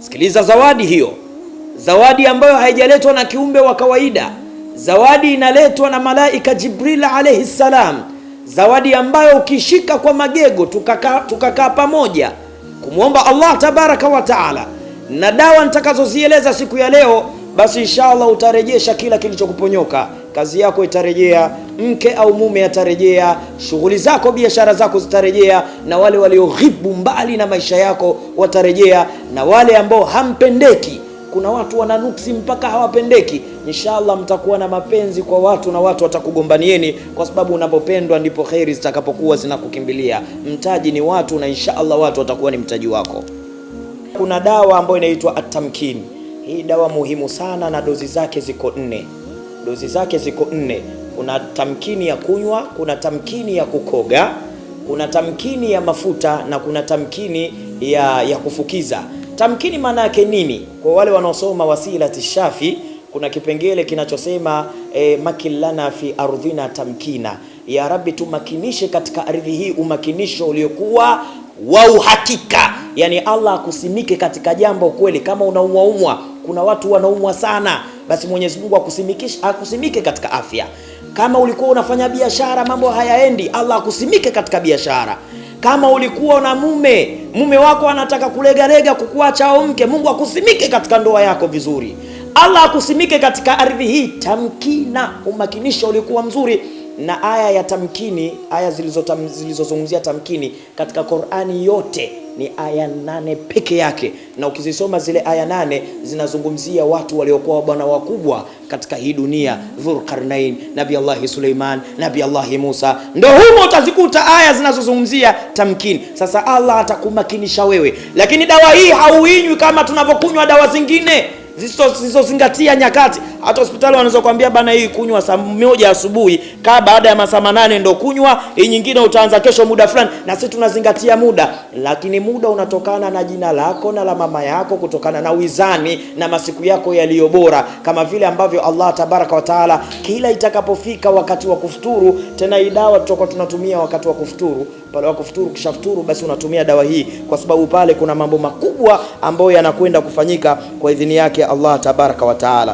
Sikiliza zawadi hiyo, zawadi ambayo haijaletwa na kiumbe wa kawaida. Zawadi inaletwa na malaika Jibril alayhi salam, zawadi ambayo ukishika kwa magego tukakaa pamoja kumwomba Allah tabaraka wa taala na dawa nitakazozieleza siku ya leo, basi inshallah utarejesha kila kilichokuponyoka. Kazi yako itarejea, mke au mume atarejea, shughuli zako, biashara zako zitarejea, na wale walioghibu mbali na maisha yako watarejea, na wale ambao hampendeki, kuna watu wananuksi mpaka hawapendeki, inshallah mtakuwa na mapenzi kwa watu na watu watakugombanieni, kwa sababu unapopendwa ndipo khairi zitakapokuwa zinakukimbilia. Mtaji ni watu, na inshallah watu watakuwa ni mtaji wako. Kuna dawa ambayo inaitwa At-Tamkin. Hii dawa muhimu sana, na dozi zake ziko 4. Dozi zake ziko 4. Kuna tamkini ya kunywa, kuna tamkini ya kukoga, kuna tamkini ya mafuta, na kuna tamkini ya kufukiza. Tamkini maana yake nini? Kwa wale wanaosoma Wasilati Shafi, kuna kipengele kinachosema makillana fi ardhina tamkina, ya Rabbi tumakinishe katika ardhi hii umakinisho uliokuwa wa uhakika. Yani Allah akusimike katika jambo kweli. Kama unaumwa, kuna watu wanaumwa sana, basi Mwenyezi Mungu akusimike katika afya. Kama ulikuwa unafanya biashara mambo hayaendi, Allah akusimike katika biashara. Kama ulikuwa na mume wako anataka kulegalega kukuacha au mke, Mungu akusimike katika ndoa yako vizuri. Allah akusimike katika ardhi hii. Tamkina, umakinisho ulikuwa mzuri. Na aya ya tamkini, aya zilizozungumzia tamkini katika Qur'ani yote ni aya 8 peke yake, na ukizisoma zile aya 8 zinazungumzia watu waliokuwa bwana wakubwa katika hii dunia, Dhulqarnain, Nabii Allah Suleiman, Nabii Allah Musa, ndio humo utazikuta aya zinazozungumzia tamkini. Sasa Allah atakumakinisha wewe, lakini dawa hii hauinywi kama tunavyokunywa dawa zingine zisizozingatia nyakati. Hata hospitali wanaweza kuambia bana, hii kunywa saa 1 asubuhi, kaa baada ya masaa 8 ndio kunywa, hii nyingine utaanza kesho muda fulani, na sisi tunazingatia muda. Lakini muda unatokana na jina lako na la mama yako, kutokana na wizani na masiku yako yaliyo bora, kama vile ambavyo Allah tabaraka wa taala kila itakapofika wakati wa kufuturu, tena hii dawa tutakuwa tunatumia wakati wa kufuturu. Pale wa kufuturu, kisha futuru, basi unatumia dawa hii, kwa sababu pale kuna mambo makubwa ambayo yanakwenda kufanyika kwa idhini yake Allah tabaraka wa taala.